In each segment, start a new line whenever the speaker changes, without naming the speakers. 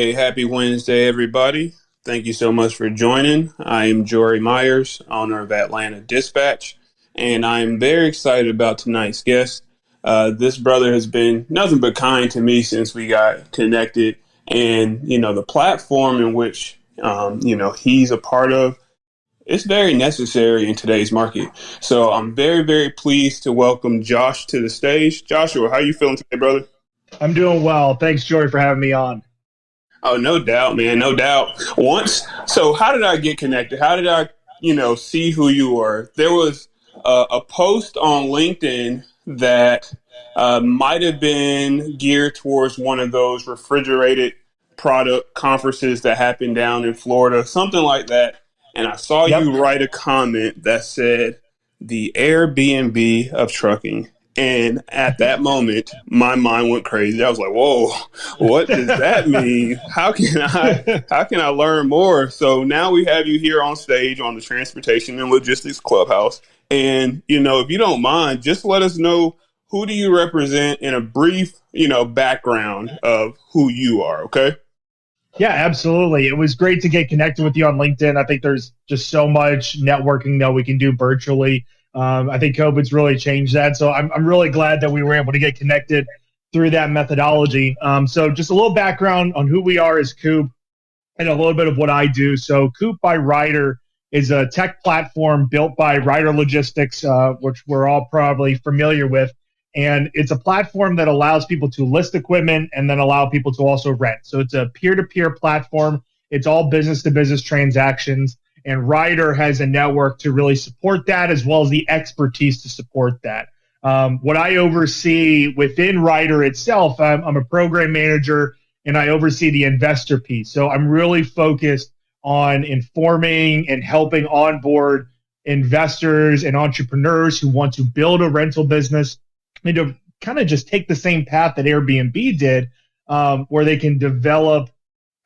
Hey, happy Wednesday, everybody. Thank you so much for joining. I am Jory Myers, owner of Atlanta Dispatch, and I'm very excited about tonight's guest. This brother has been nothing but kind to me since we got connected, and, the platform in which, he's a part of, it's very necessary in today's market. So I'm very, very pleased to welcome Josh to the stage. Joshua, how you feeling today, brother?
I'm doing well. Thanks, Jory, for having me on.
Oh, no doubt, man. No doubt. So how did I get connected? How did I, see who you were? There was a post on LinkedIn that might have been geared towards one of those refrigerated product conferences that happened down in Florida, something like that. And I saw you write a comment that said, the Airbnb of trucking. And at that moment, my mind went crazy. I was like, whoa, what does that mean? How can I learn more? So now we have you here on stage on the Transportation and Logistics Clubhouse. And, if you don't mind, just let us know, who do you represent in a brief, background of who you are, okay?
Yeah, absolutely. It was great to get connected with you on LinkedIn. I think there's just so much networking that we can do virtually. I think COVID's really changed that. So I'm really glad that we were able to get connected through that methodology. So just a little background on who we are as Coop and a little bit of what I do. So Coop by Ryder is a tech platform built by Ryder Logistics, which we're all probably familiar with. And it's a platform that allows people to list equipment and then allow people to also rent. So it's a peer-to-peer platform. It's all business-to-business transactions. And Ryder has a network to really support that, as well as the expertise to support that. What I oversee within Ryder itself, I'm a program manager, and I oversee the investor piece. So I'm really focused on informing and helping onboard investors and entrepreneurs who want to build a rental business and to kind of just take the same path that Airbnb did, where they can develop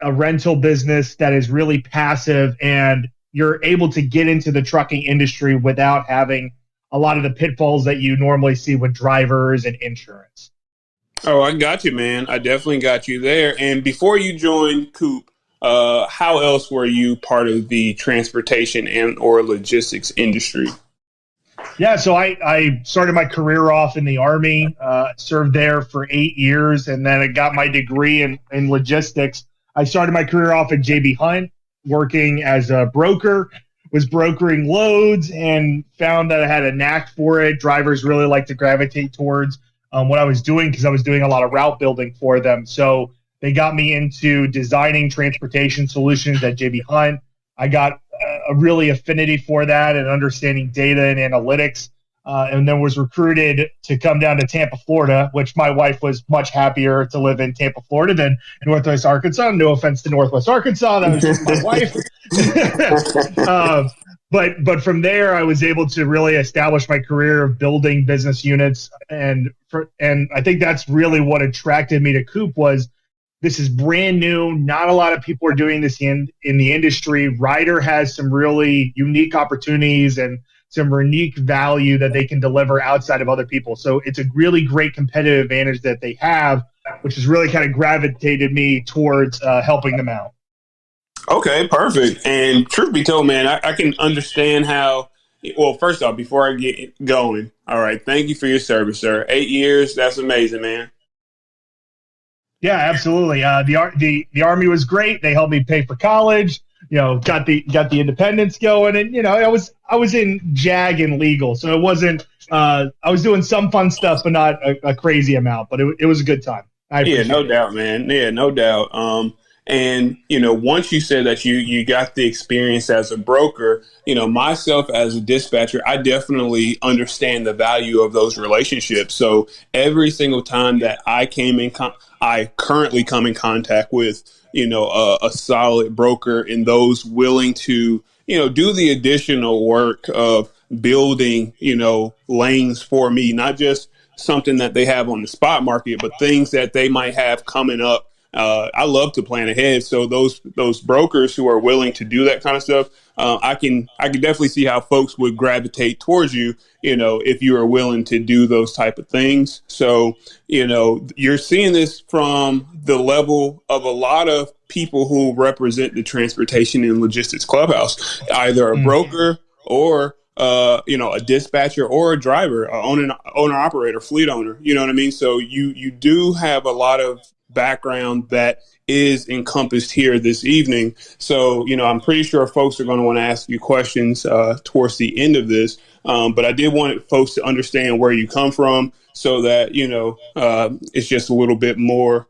a rental business that is really passive and you're able to get into the trucking industry without having a lot of the pitfalls that you normally see with drivers and insurance.
Oh, I got you, man. I definitely got you there. And before you joined Coop, how else were you part of the transportation and or logistics industry?
Yeah, so I started my career off in the Army, served there for 8 years, and then I got my degree in logistics. I started my career off at J.B. Hunt, working as a broker, was brokering loads, and found that I had a knack for it. Drivers really like to gravitate towards what I was doing because I was doing a lot of route building for them. So they got me into designing transportation solutions at J.B. Hunt. I got a really affinity for that and understanding data and analytics, and then was recruited to come down to Tampa, Florida, which my wife was much happier to live in Tampa, Florida than Northwest Arkansas. No offense to Northwest Arkansas. That was just my wife. But from there, I was able to really establish my career of building business units. And I think that's really what attracted me to Coop was this is brand new. Not a lot of people are doing this in the industry. Ryder has some really unique opportunities and some unique value that they can deliver outside of other people. So it's a really great competitive advantage that they have, which has really kind of gravitated me towards helping them out.
Okay, perfect. And truth be told, man, I can understand how. Well, first off, before I get going, all right, thank you for your service, sir. 8 years, that's amazing, man.
Yeah, absolutely. The Army was great. They helped me pay for college. Got the independence going, and I was in JAG and legal, so it wasn't. I was doing some fun stuff, but not a crazy amount. But it was a good time.
Yeah, no doubt, man. Yeah, no doubt. And once you said that you got the experience as a broker, myself as a dispatcher, I definitely understand the value of those relationships. So every single time that I currently come in contact with, a solid broker and those willing to, do the additional work of building, lanes for me, not just something that they have on the spot market, but things that they might have coming up. I love to plan ahead. So those brokers who are willing to do that kind of stuff, I can definitely see how folks would gravitate towards you, if you are willing to do those type of things. So, you're seeing this from the level of a lot of people who represent the Transportation and Logistics Clubhouse, either a broker or a dispatcher or a driver, owner operator, fleet owner. You know what I mean? So you do have a lot of background that is encompassed here this evening. So, I'm pretty sure folks are going to want to ask you questions towards the end of this. But I did want folks to understand where you come from so that, it's just a little bit more,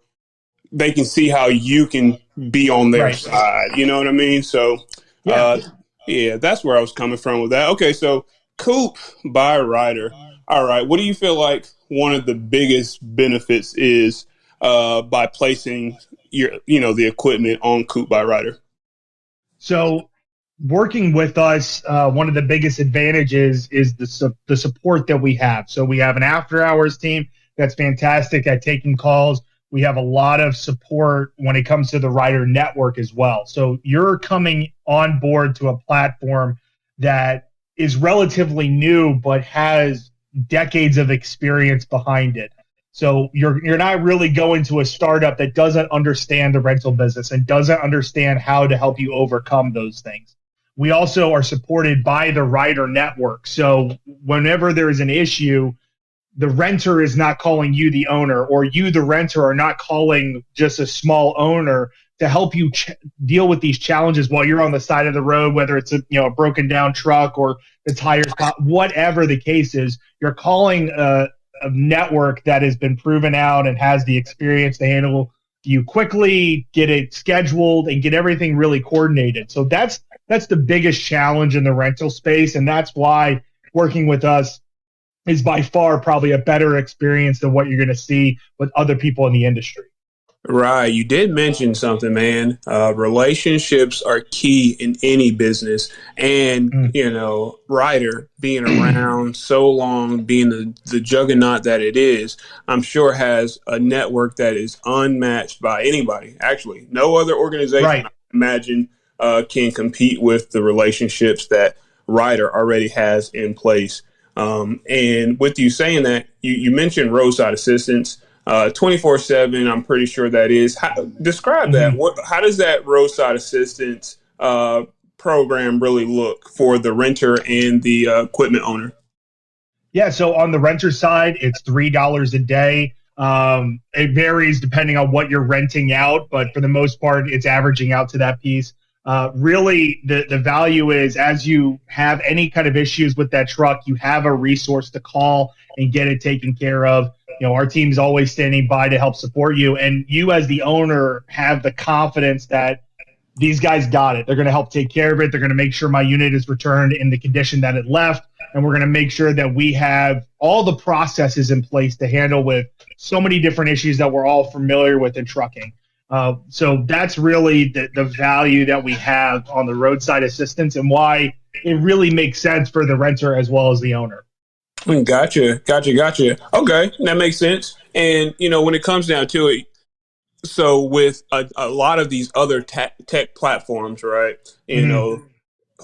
they can see how you can be on their side. You know what I mean? So, that's where I was coming from with that. Okay, so Coop by Ryder. All right, what do you feel like one of the biggest benefits is by placing the equipment on Coop by Ryder?
So working with us, one of the biggest advantages is the support that we have. So we have an after hours team that's fantastic at taking calls. We have a lot of support when it comes to the Ryder network as well. So you're coming on board to a platform that is relatively new, but has decades of experience behind it. So you're not really going to a startup that doesn't understand the rental business and doesn't understand how to help you overcome those things. We also are supported by the Ryder network. So whenever there is an issue, the renter is not calling you, the owner, or you, the renter, are not calling just a small owner to help you deal with these challenges while you're on the side of the road, whether it's a broken down truck or the tires pop, whatever the case is. You're calling a network that has been proven out and has the experience to handle you quickly, get it scheduled, and get everything really coordinated. So that's the biggest challenge in the rental space, and that's why working with us is by far probably a better experience than what you're going to see with other people in the industry.
Right. You did mention something, man. Relationships are key in any business. And, Ryder being around so long, being the juggernaut that it is, I'm sure has a network that is unmatched by anybody. Actually, no other organization, I imagine, can compete with the relationships that Ryder already has in place. And with you saying that, you mentioned roadside assistance. 24/7, I'm pretty sure that is. Describe that. How does that roadside assistance program really look for the renter and the equipment owner?
Yeah, so on the renter side, it's $3 a day. It varies depending on what you're renting out, but for the most part, it's averaging out to that piece. Really, the value is as you have any kind of issues with that truck, you have a resource to call and get it taken care of. Our team's always standing by to help support you. And you as the owner have the confidence that these guys got it. They're going to help take care of it. They're going to make sure my unit is returned in the condition that it left. And we're going to make sure that we have all the processes in place to handle with so many different issues that we're all familiar with in trucking. So that's really the value that we have on the roadside assistance and why it really makes sense for the renter as well as the owner.
Gotcha. Okay, that makes sense. And, when it comes down to it, so with a lot of these other tech platforms, right,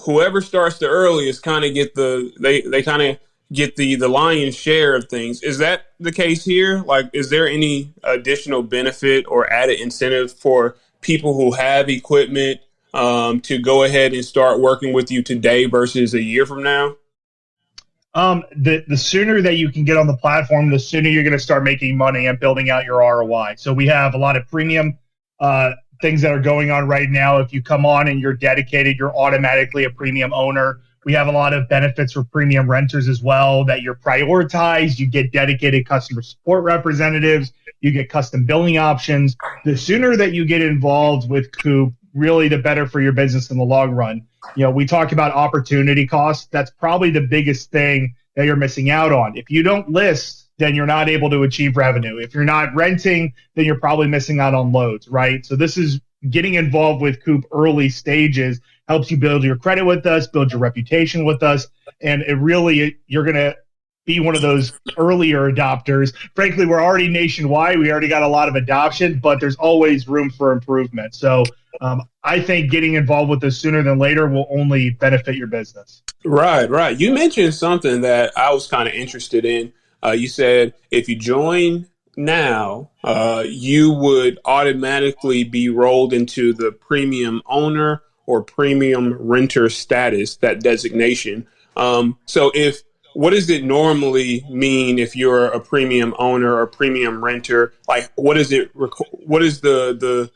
whoever starts the earliest kind of get they kind of get the lion's share of things. Is that the case here? Like, is there any additional benefit or added incentive for people who have equipment to go ahead and start working with you today versus a year from now?
The sooner that you can get on the platform, the sooner you're going to start making money and building out your ROI. So we have a lot of premium things that are going on right now. If you come on and you're dedicated, you're automatically a premium owner. We have a lot of benefits for premium renters as well, that you're prioritized. You get dedicated customer support representatives. You get custom billing options. The sooner that you get involved with Coop, really the better for your business in the long run. We talk about opportunity costs. That's probably the biggest thing that you're missing out on. If you don't list, then you're not able to achieve revenue. If you're not renting, then you're probably missing out on loads, right? So this is getting involved with Coop early stages helps you build your credit with us, build your reputation with us, and you're going to be one of those earlier adopters. Frankly, we're already nationwide. We already got a lot of adoption, but there's always room for improvement. So I think getting involved with this sooner than later will only benefit your business.
Right. You mentioned something that I was kind of interested in. You said if you join now, you would automatically be rolled into the premium owner or premium renter status, that designation. So if what does it normally mean if you're a premium owner or premium renter? Like, what is it? What is the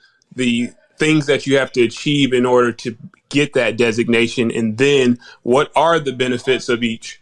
things that you have to achieve in order to get that designation, and then what are the benefits of each?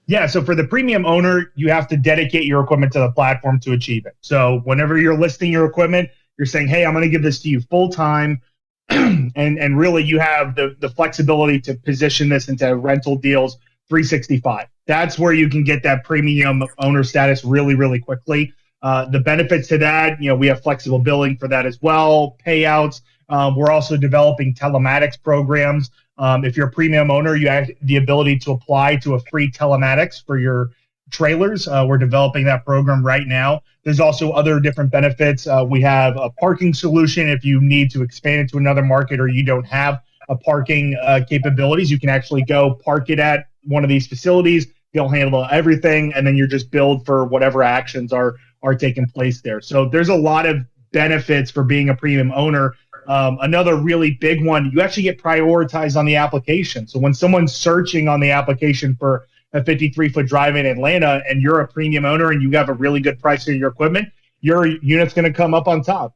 Yeah, so for the premium owner, you have to dedicate your equipment to the platform to achieve it. So whenever you're listing your equipment, you're saying, hey, I'm going to give this to you full time. and really you have the flexibility to position this into rental deals 365. That's where you can get that premium owner status really, really quickly. The benefits to that, we have flexible billing for that as well, payouts. We're also developing telematics programs. If you're a premium owner, you have the ability to apply to a free telematics for your trailers. We're developing that program right now. There's also other different benefits. We have a parking solution if you need to expand into another market or you don't have a parking capabilities. You can actually go park it at one of these facilities. They'll handle everything, and then you're just billed for whatever actions are taking place there. So there's a lot of benefits for being a premium owner. Another really big one, you actually get prioritized on the application. So when someone's searching on the application for a 53-foot drive in Atlanta and you're a premium owner and you have a really good price for your equipment, your unit's going to come up on top.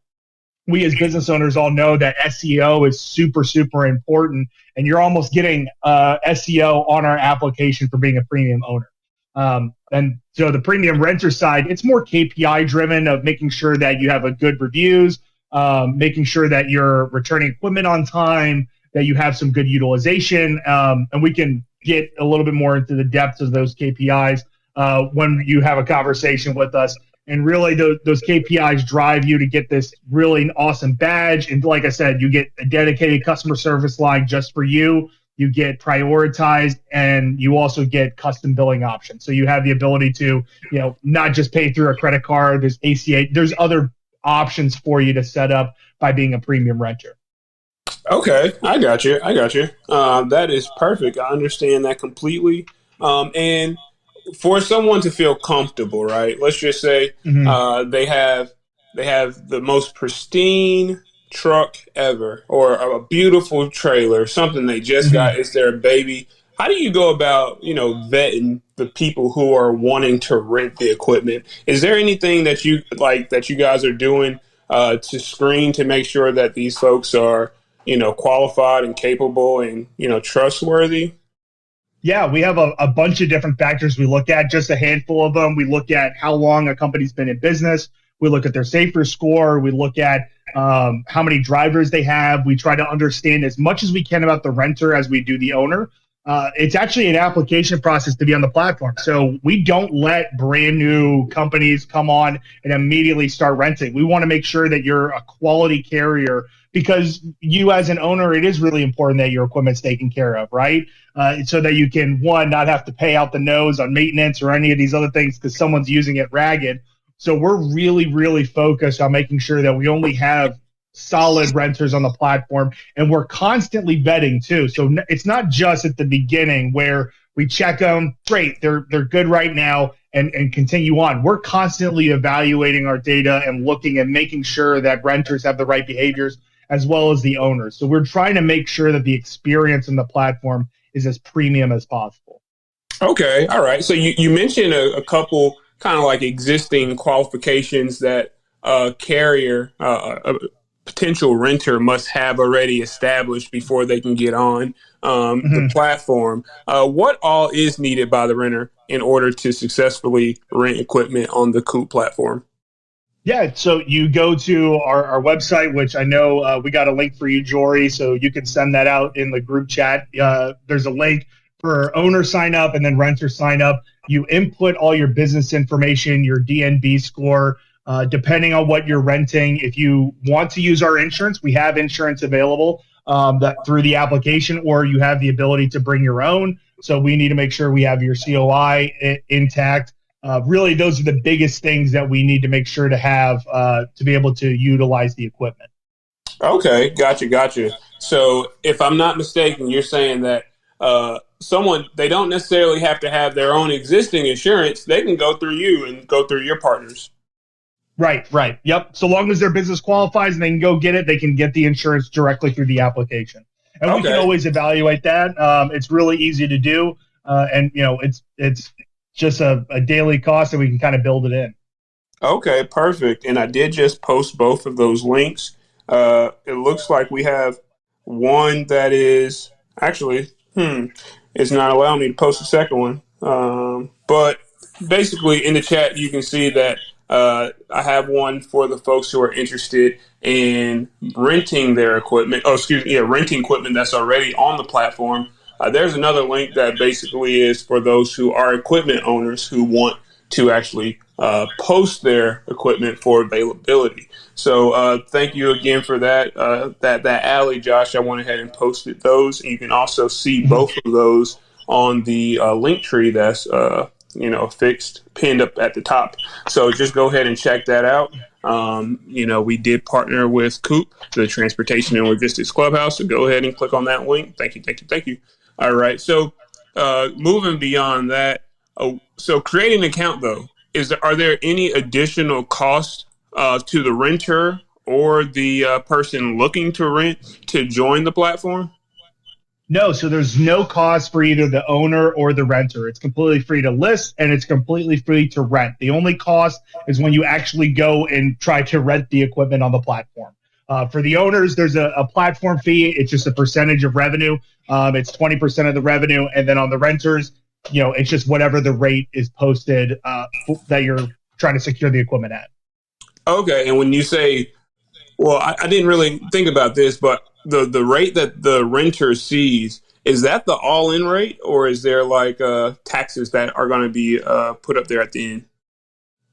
We as business owners all know that SEO is super, super important, and you're almost getting SEO on our application for being a premium owner. And so the premium renter side, it's more KPI driven of making sure that you have a good reviews, making sure that you're returning equipment on time, that you have some good utilization. And we can get a little bit more into the depths of those KPIs when you have a conversation with us. And really, those KPIs drive you to get this really awesome badge. And like I said, you get a dedicated customer service line just for you. You get prioritized, and you also get custom billing options. So you have the ability to, not just pay through a credit card. There's ACH. There's other options for you to set up by being a premium renter.
Okay, I got you. That is perfect. I understand that completely. And for someone to feel comfortable, right? Let's just say they have the most pristine truck ever, or a beautiful trailer, something they just got. It's their baby. How do you go about, vetting the people who are wanting to rent the equipment? Is there anything that you guys are doing to screen to make sure that these folks are, qualified and capable and, trustworthy?
Yeah, we have a bunch of different factors we look at, just a handful of them. We look at how long a company's been in business. We look at their safer score. We look at how many drivers they have. We try to understand as much as we can about the renter as we do the owner. It's actually an application process to be on the platform. So we don't let brand new companies come on and immediately start renting. We want to make sure that you're a quality carrier, because you as an owner, it is really important that your equipment's taken care of, right? So that you can, one, not have to pay out the nose on maintenance or any of these other things because someone's using it ragged. So we're really, really focused on making sure that we only have solid renters on the platform, and we're constantly vetting too. So it's not just at the beginning where we check them, great, they're good right now, and continue on. We're constantly evaluating our data and looking and making sure that renters have the right behaviors as well as the owners. So we're trying to make sure that the experience in the platform is as premium as possible.
Okay, all right. So you mentioned a couple kind of like existing qualifications that a carrier, a potential renter must have already established before they can get on the platform. What all is needed by the renter in order to successfully rent equipment on the Coop platform?
Yeah, so you go to our website, which I know we got a link for you, Jory, so you can send that out in the group chat. There's a link for owner sign up and then renter sign up. You input all your business information, your DNB score, depending on what you're renting. If you want to use our insurance, we have insurance available that through the application, or you have the ability to bring your own. So we need to make sure we have your COI intact. Really, those are the biggest things that we need to make sure to have to be able to utilize the equipment.
Okay, gotcha. So if I'm not mistaken, you're saying that they don't necessarily have to have their own existing insurance. They can go through you and go through your partners.
Right, right. Yep. So long as their business qualifies and they can go get it, they can get the insurance directly through the application. And we can
Okay.
always evaluate that. It's really easy to do. And, it's just a daily cost and we can kind of build it in.
Okay, perfect. And I did just post both of those links. It looks like we have one that is actually, it's not allowing me to post the second one. But basically, in the chat, you can see that I have one for the folks who are interested in renting their equipment. Oh, excuse me, yeah, renting equipment that's already on the platform. There's another link that basically is for those who are equipment owners who want to actually post their equipment for availability. So thank you again for that alley, Josh. I went ahead and posted those. And you can also see both of those on the link tree that's fixed, pinned up at the top. So just go ahead and check that out. We did partner with Coop, the Transportation and Logistics Clubhouse. So go ahead and click on that link. Thank you, thank you, thank you. All right. So moving beyond that, so creating an account though, are there any additional costs to the renter or the person looking to rent to join the platform?
No, so there's no cost for either the owner or the renter. It's completely free to list and it's completely free to rent. The only cost is when you actually go and try to rent the equipment on the platform. For the owners, there's a platform fee. It's just a percentage of revenue. It's 20% of the revenue. And then on the renters, it's just whatever the rate is posted that you're trying to secure the equipment at.
Okay. And when you say, well, I didn't really think about this, but the rate that the renter sees, is that the all-in rate, or is there like taxes that are going to be put up there at the end?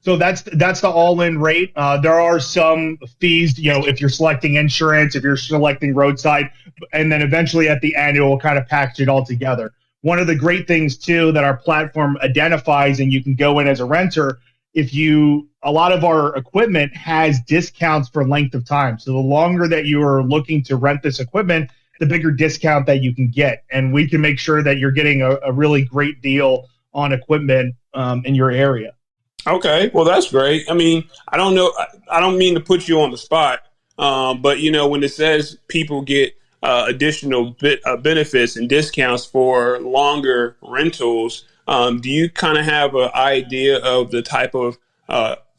So that's the all-in rate. There are some fees, if you're selecting insurance, if you're selecting roadside, and then eventually at the end, it will kind of package it all together. One of the great things too that our platform identifies, and you can go in as a renter, a lot of our equipment has discounts for length of time. So the longer that you are looking to rent this equipment, the bigger discount that you can get. And we can make sure that you're getting a really great deal on equipment in your area.
Okay, well, that's great. I mean, I don't know. I don't mean to put you on the spot, but when it says people get additional benefits and discounts for longer rentals, do you kind of have an idea of the type of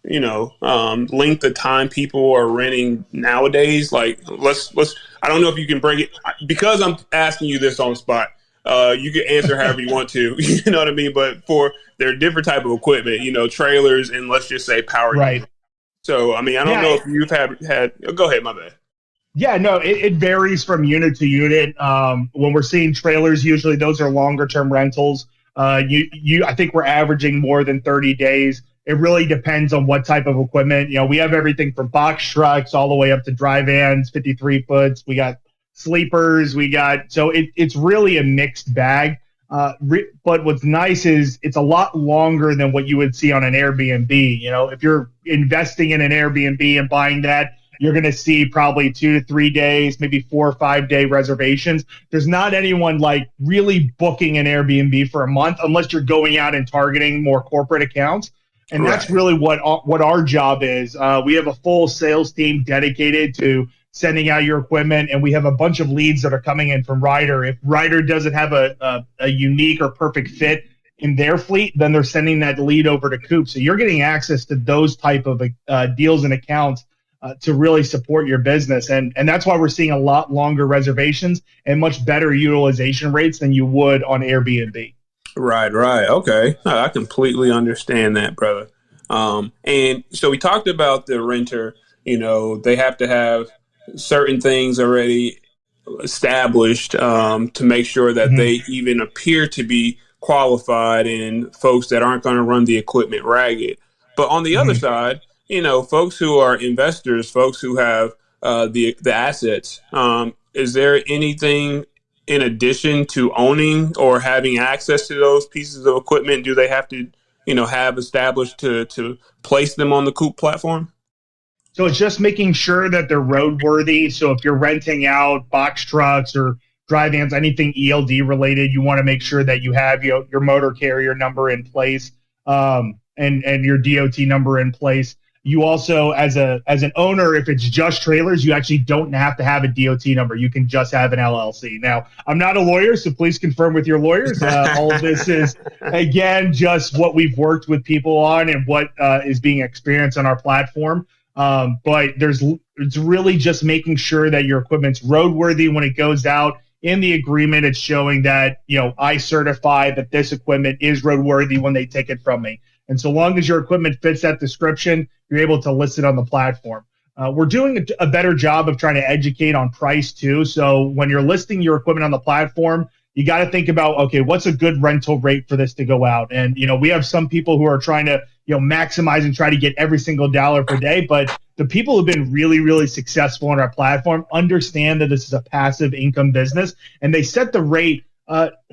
length of time people are renting nowadays? Like, let's. I don't know if you can break it, because I'm asking you this on the spot. You can answer however you want to, you know what I mean? But there are different type of equipment, trailers, and let's just say power.
Right.
Units. So, I mean, I don't know if you've had, go ahead, my bad.
Yeah, no, it varies from unit to unit. When we're seeing trailers, usually those are longer term rentals. I think we're averaging more than 30 days. It really depends on what type of equipment. We have everything from box trucks all the way up to dry vans, 53 foots. We got sleepers. So it's really a mixed bag. But what's nice is it's a lot longer than what you would see on an Airbnb. If you're investing in an Airbnb and buying that, you're going to see probably 2 to 3 days, maybe 4 or 5 day reservations. There's not anyone like really booking an Airbnb for a month unless you're going out and targeting more corporate accounts. And that's really what our job is. We have a full sales team dedicated to sending out your equipment, and we have a bunch of leads that are coming in from Ryder. If Ryder doesn't have a unique or perfect fit in their fleet, then they're sending that lead over to Coop. So you're getting access to those type of deals and accounts to really support your business. And that's why we're seeing a lot longer reservations and much better utilization rates than you would on Airbnb.
Right. Okay. I completely understand that, brother. And so we talked about the renter, they have to have certain things already established to make sure that they even appear to be qualified and folks that aren't going to run the equipment ragged. But on the other side, folks who are investors, folks who have the assets, is there anything in addition to owning or having access to those pieces of equipment? Do they have to, have established to place them on the Coop platform?
So it's just making sure that they're roadworthy. So if you're renting out box trucks or dry vans, anything ELD related, you want to make sure that you have your motor carrier number in place and your DOT number in place. You also, as an owner, if it's just trailers, you actually don't have to have a DOT number. You can just have an LLC. Now, I'm not a lawyer, so please confirm with your lawyers. All of this is, again, just what we've worked with people on and what is being experienced on our platform. But it's really just making sure that your equipment's roadworthy when it goes out. In the agreement, it's showing that, I certify that this equipment is roadworthy when they take it from me. And so long as your equipment fits that description, you're able to list it on the platform. We're doing a better job of trying to educate on price too. So when you're listing your equipment on the platform, you got to think about, okay, what's a good rental rate for this to go out? And, we have some people who are trying to, maximize and try to get every single dollar per day. But the people who've been really, really successful on our platform understand that this is a passive income business, and they set the rate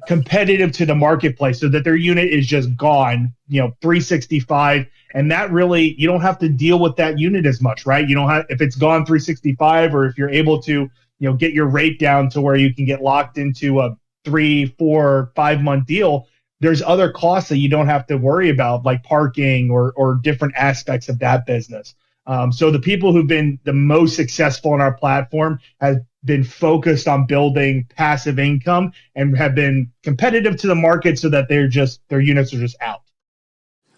competitive to the marketplace so that their unit is just gone, 365. And that really, you don't have to deal with that unit as much, right? You don't have, if it's gone 365, or if you're able to, get your rate down to where you can get locked into a 3, 4, 5 month deal, there's other costs that you don't have to worry about, like parking or different aspects of that business. So the people who've been the most successful on our platform have been focused on building passive income and have been competitive to the market so that their units are just out.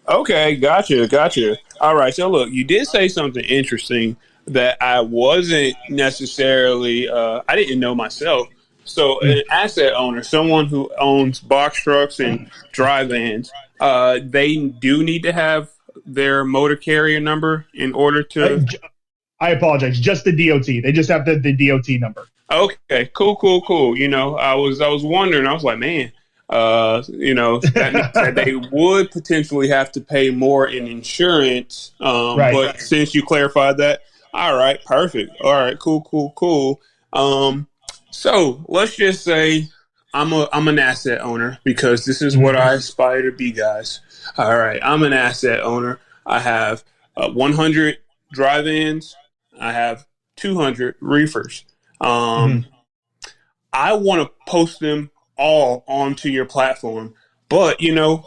Okay, gotcha. All right, so look, you did say something interesting that I wasn't necessarily, I didn't know myself. So an asset owner, someone who owns box trucks and dry vans, they do need to have their motor carrier number in order to...
I apologize. Just the DOT. They just have the DOT number.
Okay, cool. I was wondering. I was like, man, that means that they would potentially have to pay more in insurance.
Right.
But since you clarified that, all right, perfect. All right, cool. So let's just say I'm an asset owner, because this is what I aspire to be, guys. All right, I'm an asset owner. I have 100 dry vans. I have 200 reefers. I want to post them all onto your platform, but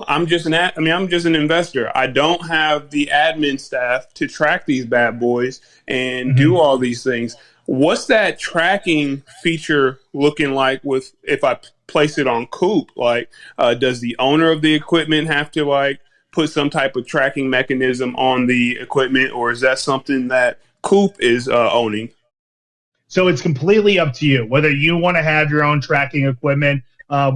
I'm just an investor. I don't have the admin staff to track these bad boys and do all these things. What's that tracking feature looking like if I place it on Coop? Like, does the owner of the equipment have to put some type of tracking mechanism on the equipment, or is that something that Coop is owning?
So it's completely up to you whether you want to have your own tracking equipment.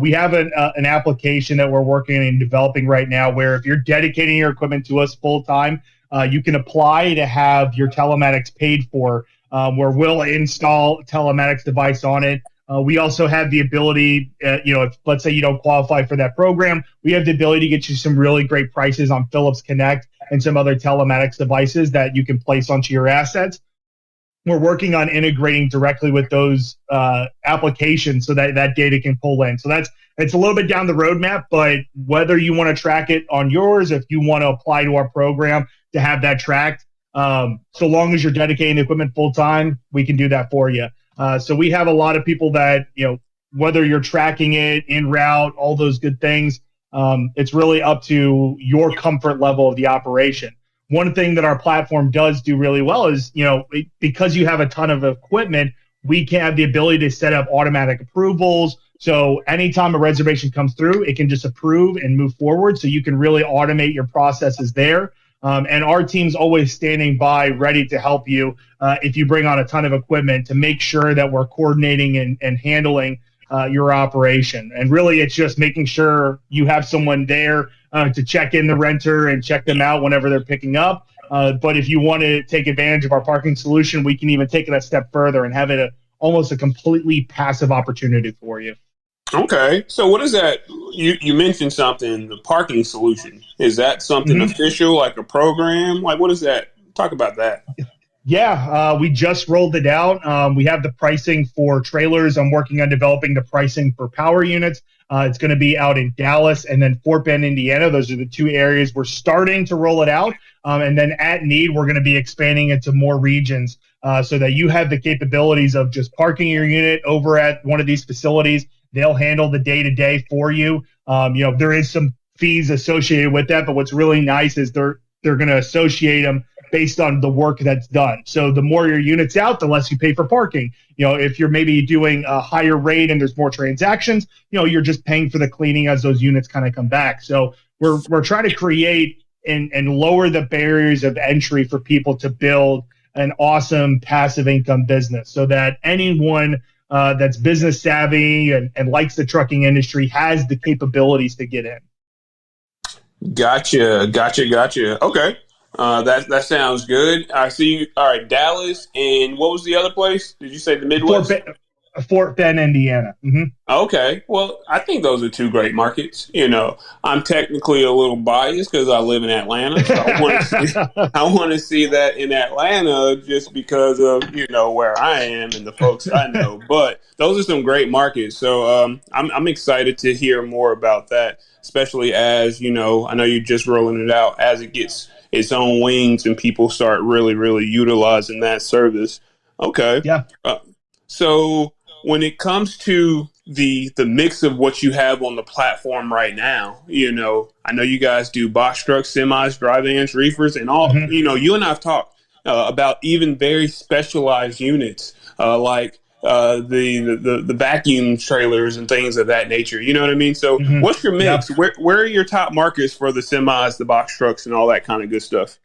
We have an application that we're working and developing right now where if you're dedicating your equipment to us full time, you can apply to have your telematics paid for, where we'll install a telematics device on it. We also have the ability, if let's say you don't qualify for that program, we have the ability to get you some really great prices on Philips Connect and some other telematics devices that you can place onto your assets. We're working on integrating directly with those applications so that data can pull in. So it's a little bit down the roadmap, but whether you want to track it on yours, if you want to apply to our program to have that tracked, so long as you're dedicating the equipment full time, we can do that for you. So we have a lot of people that, whether you're tracking it en route, all those good things, it's really up to your comfort level of the operation. One thing that our platform does do really well is, because you have a ton of equipment, we can have the ability to set up automatic approvals. So anytime a reservation comes through, it can just approve and move forward. So you can really automate your processes there. And our team's always standing by, ready to help you if you bring on a ton of equipment, to make sure that we're coordinating and handling your operation. And really, it's just making sure you have someone there to check in the renter and check them out whenever they're picking up. But if you want to take advantage of our parking solution, we can even take it a step further and have it almost a completely passive opportunity for you.
Okay. So what is that? You mentioned something, the parking solution. Is that something official, like a program? Like, what is that? Talk about that.
Yeah, we just rolled it out. We have the pricing for trailers. I'm working on developing the pricing for power units. It's going to be out in Dallas and then Fort Bend, Indiana. Those are the two areas we're starting to roll it out. And then at need, we're going to be expanding into more regions so that you have the capabilities of just parking your unit over at one of these facilities. They'll handle the day-to-day for you. There is some fees associated with that, but what's really nice is they're going to associate them based on the work that's done. So the more your units out, the less you pay for parking. If you're maybe doing a higher rate and there's more transactions, you're just paying for the cleaning as those units kind of come back. So we're trying to create and lower the barriers of entry for people to build an awesome passive income business so that anyone that's business savvy and likes the trucking industry has the capabilities to get in.
Gotcha. Okay. That sounds good. I see you. All right, Dallas, and what was the other place? Did you say the Midwest?
Fort Bend, Indiana. Mm-hmm.
Okay. Well, I think those are two great markets. I'm technically a little biased because I live in Atlanta. So I want to see that in Atlanta just because of, where I am and the folks I know. But those are some great markets. So I'm excited to hear more about that, especially as, I know you're just rolling it out as it gets its own wings and people start really, really utilizing that service. Okay.
Yeah.
So when it comes to the mix of what you have on the platform right now, I know you guys do box trucks, semis, dry vans, reefers, and all.
Mm-hmm.
You and I've talked about even very specialized units like the vacuum trailers and things of that nature. You know what I mean? So what's your mix? Yep. Where are your top markets for the semis, the box trucks, and all that kind of good stuff?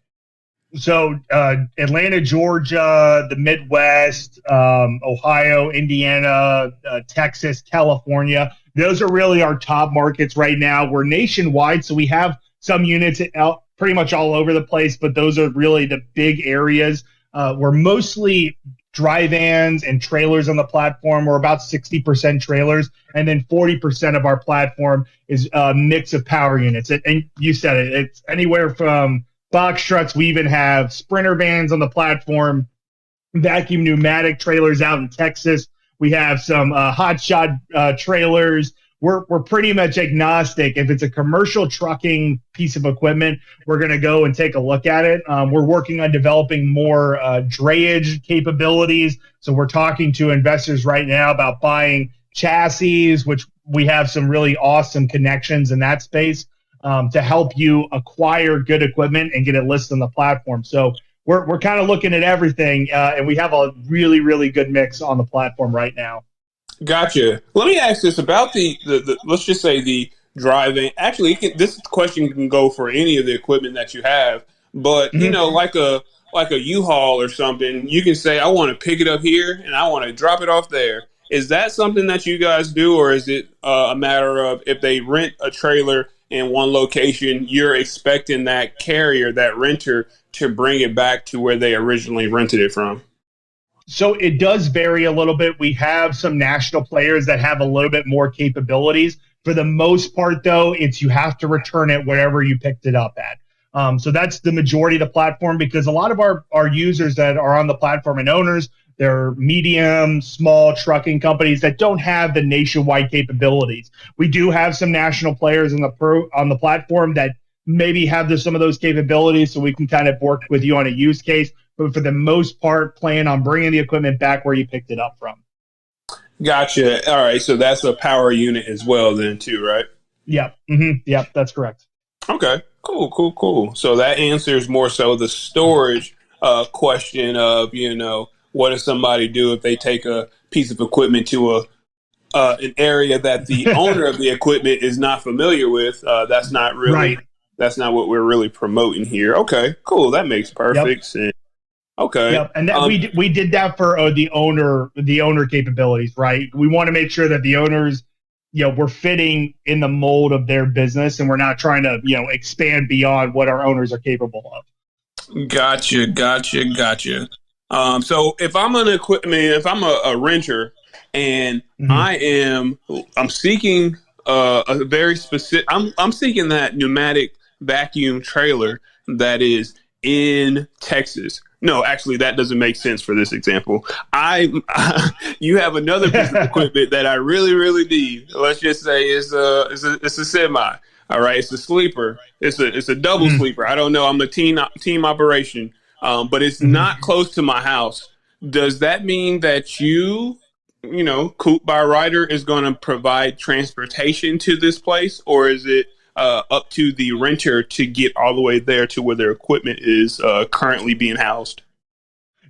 So Atlanta, Georgia, the Midwest, Ohio, Indiana, Texas, California. Those are really our top markets right now. We're nationwide, so we have some units out pretty much all over the place, but those are really the big areas. We're mostly dry vans and trailers on the platform. We're about 60% trailers, and then 40% of our platform is a mix of power units. And you said it, it's anywhere from box trucks. We even have sprinter vans on the platform, vacuum pneumatic trailers out in Texas. We have some hot shot trailers. We're pretty much agnostic. If it's a commercial trucking piece of equipment, we're going to go and take a look at it. We're working on developing more drayage capabilities. So we're talking to investors right now about buying chassis, which we have some really awesome connections in that space. To help you acquire good equipment and get it listed on the platform. So we're kind of looking at everything, and we have a really, really good mix on the platform right now.
Gotcha. Let me ask this about the let's just say the driving. Actually, this question can go for any of the equipment that you have, but like a U-Haul or something, you can say, I want to pick it up here and I want to drop it off there. Is that something that you guys do, or is it a matter of if they rent a trailer in one location, you're expecting that carrier, that renter, to bring it back to where they originally rented it from?
So it does vary a little bit. We have some national players that have a little bit more capabilities. For the most part, though, it's you have to return it wherever you picked it up at. So that's the majority of the platform, because a lot of our users that are on the platform and owners, they're medium, small trucking companies that don't have the nationwide capabilities. We do have some national players on the platform that maybe have some of those capabilities, so we can kind of work with you on a use case. But for the most part, plan on bringing the equipment back where you picked it up from.
Gotcha. All right, so that's a power unit as well then too, right?
Yep. Mm-hmm. Yep, that's correct.
Okay, cool. So that answers more so the storage question of, what does somebody do if they take a piece of equipment to an area that the owner of the equipment is not familiar with? That's not really
right.
That's not what we're really promoting here. Okay, cool. That makes perfect sense. Okay.
Yep. And we did that for the owner capabilities, right? We want to make sure that the owners, we're fitting in the mold of their business, and we're not trying to, expand beyond what our owners are capable of.
Gotcha. So if I'm if I'm a renter and I'm seeking a very specific, I'm seeking that pneumatic vacuum trailer that is in Texas. No, actually, that doesn't make sense for this example. You have another piece of equipment that I really, really need. Let's just say it's a semi. All right, it's a sleeper. It's a double sleeper. I don't know. I'm a team operation, but it's not close to my house. Does that mean that Coop By Ryder is going to provide transportation to this place, or is it up to the renter to get all the way there to where their equipment is currently being housed?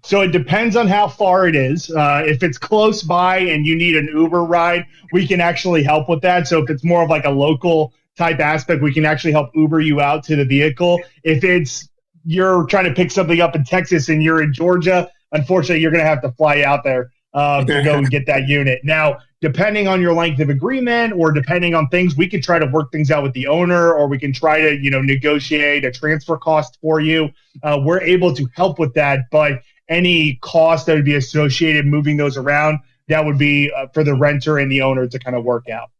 So it depends on how far it is. If it's close by and you need an Uber ride, we can actually help with that. So if it's more of like a local type aspect, we can actually help Uber you out to the vehicle. If it's you're trying to pick something up in Texas and you're in Georgia, unfortunately, you're going to have to fly out there to go and get that unit. Now, depending on your length of agreement or depending on things, we could try to work things out with the owner, or we can try to, negotiate a transfer cost for you. We're able to help with that, but any cost that would be associated moving those around, that would be for the renter and the owner to kind of work out.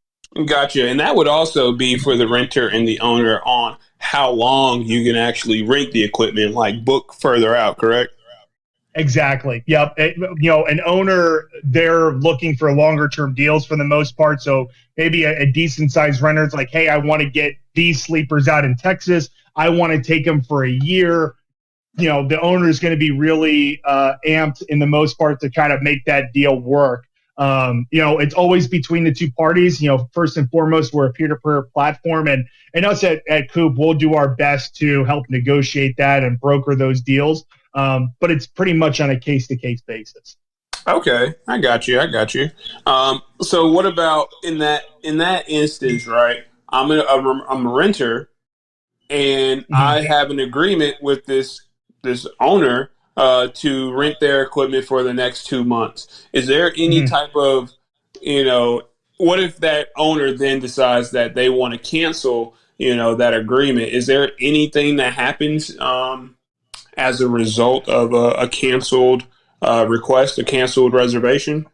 Gotcha. And that would also be for the renter and the owner on how long you can actually rent the equipment, like book further out, correct?
Exactly. Yep. An owner, they're looking for longer term deals for the most part. So maybe a decent sized renter is like, hey, I want to get these sleepers out in Texas. I want to take them for a year. The owner is going to be really amped in the most part to kind of make that deal work. It's always between the two parties. First and foremost, we're a peer-to-peer platform, and us at Coop, we'll do our best to help negotiate that and broker those deals. But it's pretty much on a case-to-case basis.
Okay, I got you. So what about in that instance, right? I'm a renter, and I have an agreement with this owner to rent their equipment for the next 2 months. Is there any type of, what if that owner then decides that they want to cancel, that agreement? Is there anything that happens as a result of a canceled request, a canceled reservation?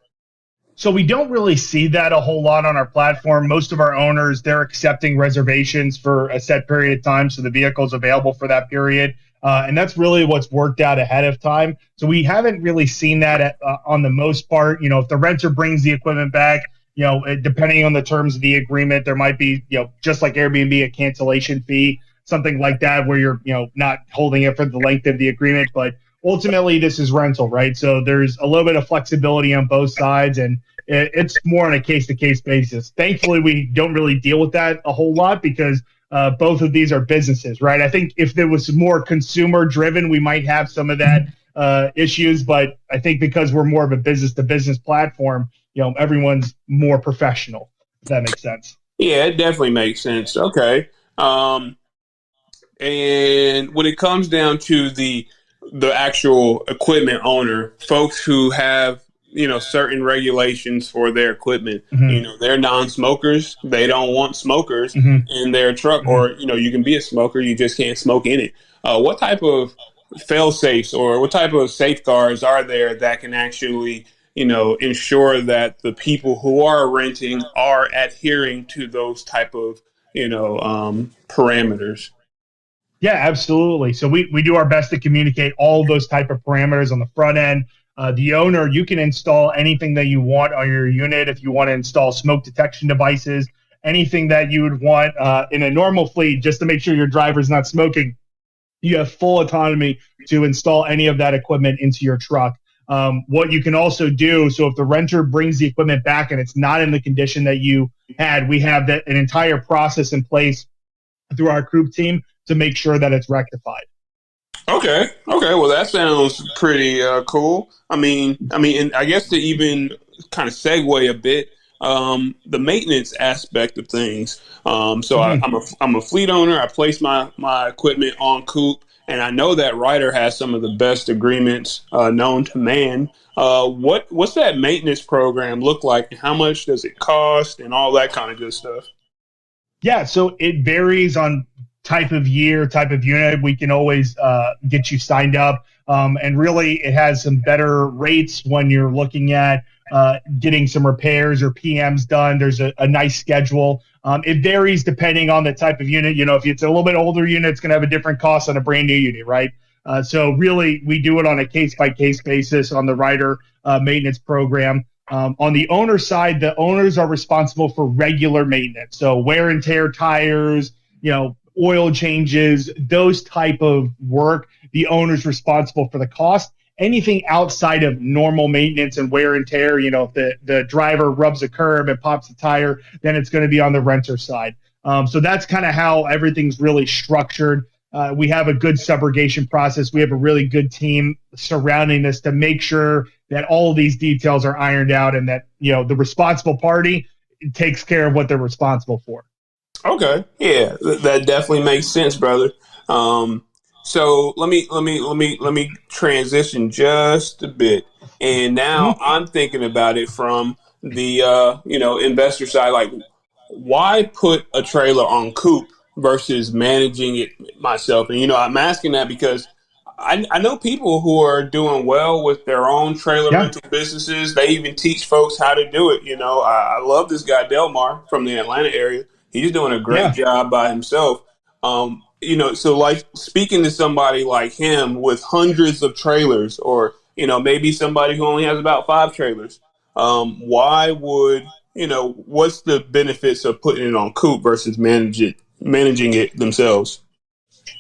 So we don't really see that a whole lot on our platform. Most of our owners, they're accepting reservations for a set period of time, so the vehicle's available for that period. And that's really what's worked out ahead of time. So we haven't really seen that on the most part. If the renter brings the equipment back, depending on the terms of the agreement, there might be, just like Airbnb, a cancellation fee, something like that, where you're, not holding it for the length of the agreement. But ultimately, this is rental, right? So there's a little bit of flexibility on both sides, and it's more on a case-to-case basis. Thankfully, we don't really deal with that a whole lot because both of these are businesses, right? I think if there was more consumer driven, we might have some of that issues, but I think because we're more of a business to business platform, everyone's more professional, if that makes sense.
Yeah, it definitely makes sense. Okay. And when it comes down to the actual equipment owner, folks who have certain regulations for their equipment. They're non-smokers. They don't want smokers in their truck, or, you can be a smoker. You just can't smoke in it. What type of fail-safes or what type of safeguards are there that can actually, ensure that the people who are renting are adhering to those type of, parameters?
Yeah, absolutely. So we do our best to communicate all those type of parameters on the front end. The owner, you can install anything that you want on your unit. If you want to install smoke detection devices, anything that you would want in a normal fleet, just to make sure your driver's not smoking, you have full autonomy to install any of that equipment into your truck. What you can also do, so if the renter brings the equipment back and it's not in the condition that you had, we have an entire process in place through our Coop team to make sure that it's rectified.
Okay. Well, that sounds pretty cool. I mean, and I guess to even kind of segue a bit, the maintenance aspect of things. I'm a fleet owner. I place my equipment on Coop, and I know that Ryder has some of the best agreements known to man. What's that maintenance program look like? How much does it cost, and all that kind of good stuff?
Yeah, so it varies on type of year, type of unit. We can always get you signed up. And really, it has some better rates when you're looking at getting some repairs or PMs done. There's a nice schedule. It varies depending on the type of unit. If it's a little bit older unit, it's going to have a different cost on a brand new unit, right? So really, we do it on a case-by-case basis on the Ryder maintenance program. On the owner side, the owners are responsible for regular maintenance. So wear and tear tires, oil changes, those type of work, the owner's responsible for the cost. Anything outside of normal maintenance and wear and tear, if the driver rubs a curb and pops a tire, then it's going to be on the renter side. So that's kind of how everything's really structured. We have a good subrogation process. We have a really good team surrounding this to make sure that all of these details are ironed out and that, the responsible party takes care of what they're responsible for.
Okay, yeah, that definitely makes sense, brother. So let me transition just a bit, and now I'm thinking about it from the investor side. Like, why put a trailer on Coop versus managing it myself? And I'm asking that because I know people who are doing well with their own trailer
Yeah.
rental businesses. They even teach folks how to do it. I love this guy Delmar from the Atlanta area. He's doing a great job by himself. So like speaking to somebody like him with hundreds of trailers, or maybe somebody who only has about 5 trailers, why would what's the benefits of putting it on Coop versus managing it themselves?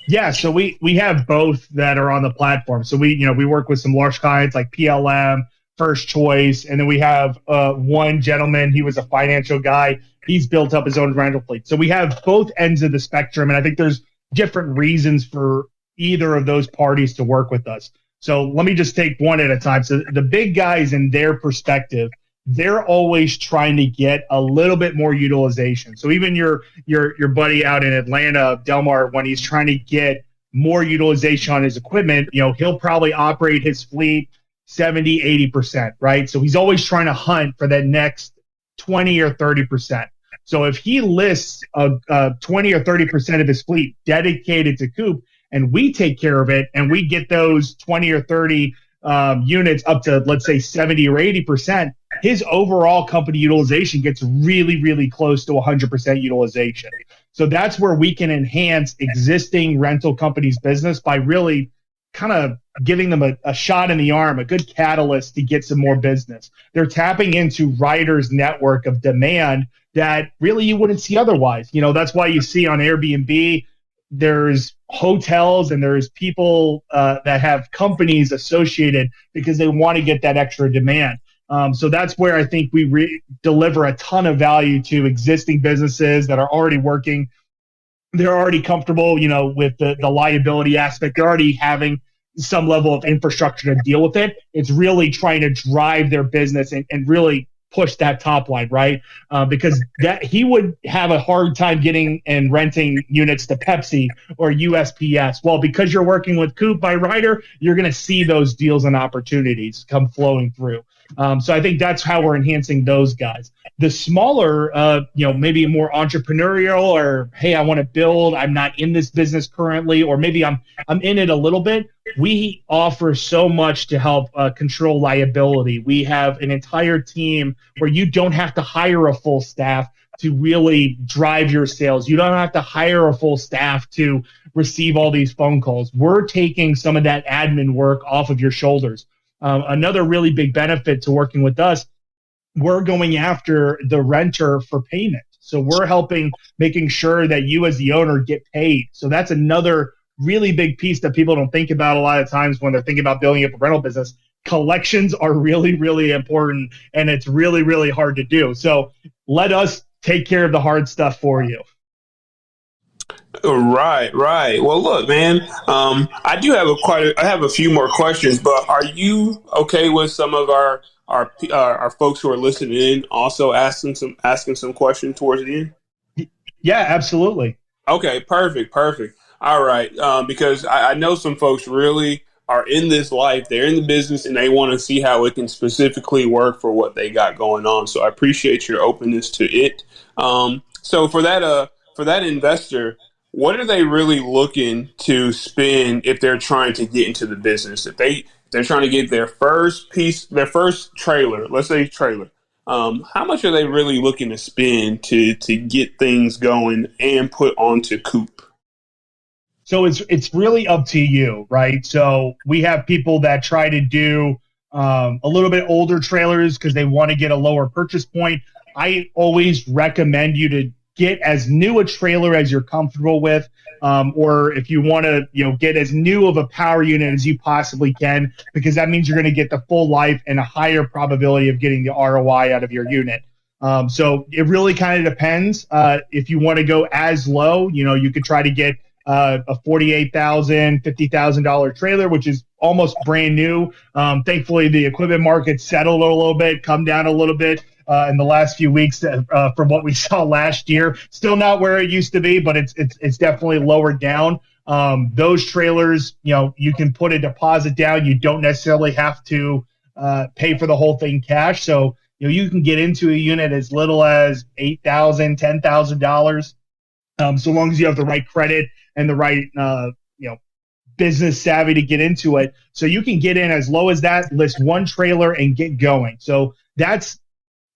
Yeah, so we have both that are on the platform. So we work with some large clients like PLM, First Choice, and then we have one gentleman. He was a financial guy. He's built up his own rental fleet. So we have both ends of the spectrum, and I think there's different reasons for either of those parties to work with us. So let me just take one at a time. So the big guys, in their perspective, they're always trying to get a little bit more utilization. So even your buddy out in Atlanta, Delmar, when he's trying to get more utilization on his equipment, he'll probably operate his fleet 70, 80%, right? So he's always trying to hunt for that next 20 or 30%. So if he lists a 20 or 30% of his fleet dedicated to Coop, and we take care of it, and we get those 20 or 30 units up to, let's say, 70 or 80%, his overall company utilization gets really, really close to 100% utilization. So that's where we can enhance existing rental companies' business by really kind of giving them a shot in the arm, a good catalyst to get some more business. They're tapping into Ryder's network of demand that really you wouldn't see otherwise. That's why you see on Airbnb, there's hotels and there's people that have companies associated because they want to get that extra demand. So that's where I think we deliver a ton of value to existing businesses that are already working. They're already comfortable, with the liability aspect. They're already having some level of infrastructure to deal with it. It's really trying to drive their business and really push that top line, right? Because that he would have a hard time getting and renting units to Pepsi or USPS. Well, because you're working with Coop by Ryder, you're going to see those deals and opportunities come flowing through. So I think that's how we're enhancing those guys. The smaller, maybe more entrepreneurial, or hey, I want to build. I'm not in this business currently, or maybe I'm in it a little bit. We offer so much to help control liability. We have an entire team where you don't have to hire a full staff to really drive your sales. You don't have to hire a full staff to receive all these phone calls. We're taking some of that admin work off of your shoulders. Another really big benefit to working with us, we're going after the renter for payment. So we're making sure that you as the owner get paid. So that's another really big piece that people don't think about a lot of times when they're thinking about building up a rental business. Collections are really, really important, and it's really, really hard to do. So let us take care of the hard stuff for you.
Right. Well, look, man, I do have I have a few more questions, but are you okay with some of our folks who are listening in also asking some questions towards the end?
Yeah, absolutely.
Okay, perfect. All right, because I know some folks really are in this life, they're in the business, and they want to see how it can specifically work for what they got going on. So I appreciate your openness to it. So for that investor, what are they really looking to spend if they're trying to get into the business? If they're trying to get their first trailer, let's say trailer, how much are they really looking to spend to get things going and put onto Coop?
So it's really up to you, right? So we have people that try to do a little bit older trailers because they want to get a lower purchase point. I always recommend you to get as new a trailer as you're comfortable with, or if you want to, get as new of a power unit as you possibly can, because that means you're going to get the full life and a higher probability of getting the ROI out of your unit. So it really kind of depends. If you want to go as low, you could try to get a $48,000, $50,000 trailer, which is almost brand new. Thankfully, the equipment market settled a little bit, come down a little bit in the last few weeks from what we saw last year. Still not where it used to be, but it's definitely lowered down. Those trailers, you can put a deposit down. You don't necessarily have to pay for the whole thing cash. So you can get into a unit as little as $8,000, $10,000, so long as you have the right credit and the right business savvy to get into it. So you can get in as low as that, list one trailer, and get going. So that's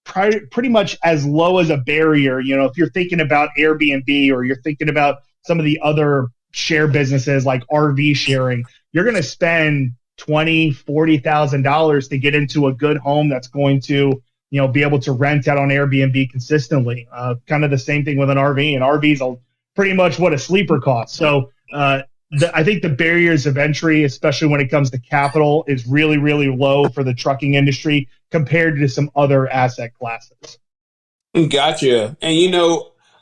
pretty much as low as a barrier. If you're thinking about Airbnb or you're thinking about some of the other share businesses like RV sharing, you're going to spend $20,000-$40,000 to get into a good home that's going to be able to rent out on Airbnb consistently. Kind of the same thing with an RV. An RV is pretty much what a sleeper costs. So I think the barriers of entry, especially when it comes to capital, is really, really low for the trucking industry compared to some other asset classes.
Gotcha. And,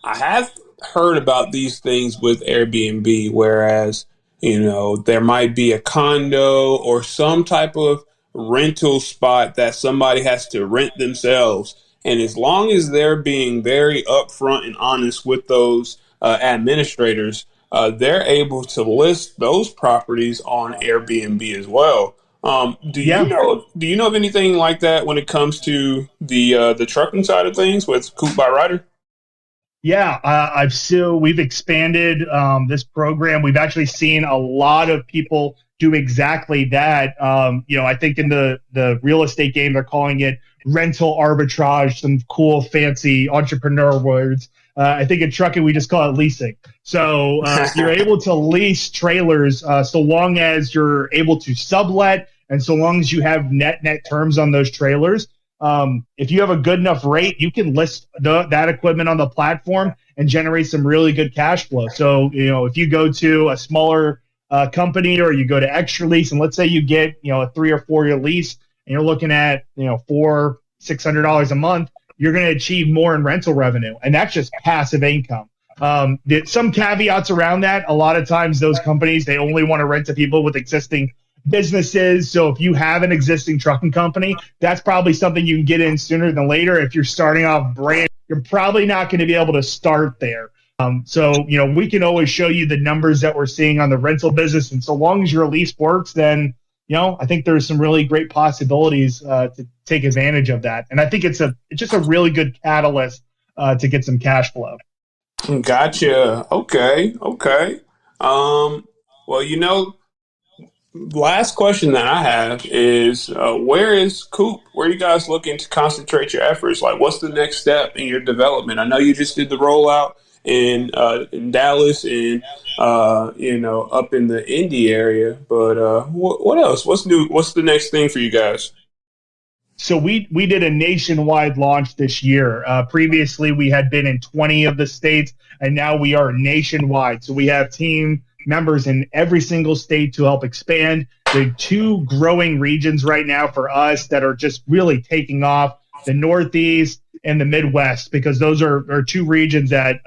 I have heard about these things with Airbnb, whereas, there might be a condo or some type of rental spot that somebody has to rent themselves. And as long as they're being very upfront and honest with those administrators, they're able to list those properties on Airbnb as well. Do you know of anything like that when it comes to the trucking side of things with Coop by Ryder?
Yeah, we've expanded this program. We've actually seen a lot of people do exactly that. I think in the real estate game, they're calling it rental arbitrage, some cool, fancy entrepreneur words. I think in trucking, we just call it leasing. So you're able to lease trailers so long as you're able to sublet and so long as you have net terms on those trailers. If you have a good enough rate, you can list that equipment on the platform and generate some really good cash flow. So, if you go to a smaller company or you go to Extra Lease, and let's say you get, a 3 or 4 year lease and you're looking at, $400-$600 a month, you're going to achieve more in rental revenue. And that's just passive income. Some caveats around that. A lot of times those companies, they only want to rent to people with existing businesses. So if you have an existing trucking company, that's probably something you can get in sooner than later. If you're starting off brand, you're probably not going to be able to start there. So we can always show you the numbers that we're seeing on the rental business. And so long as your lease works, then, I think there's some really great possibilities to take advantage of that. And I think it's just a really good catalyst to get some cash flow.
Gotcha. Okay. Well, last question that I have is, where is Coop? Where are you guys looking to concentrate your efforts? Like, what's the next step in your development? I know you just did the rollout in Dallas and up in the Indy area, but what else? What's new? What's the next thing for you guys?
So we did a nationwide launch this year. Previously, we had been in 20 of the states, and now we are nationwide. So we have team members in every single state to help expand. The two growing regions right now for us that are just really taking off, the Northeast and the Midwest, because those are two regions that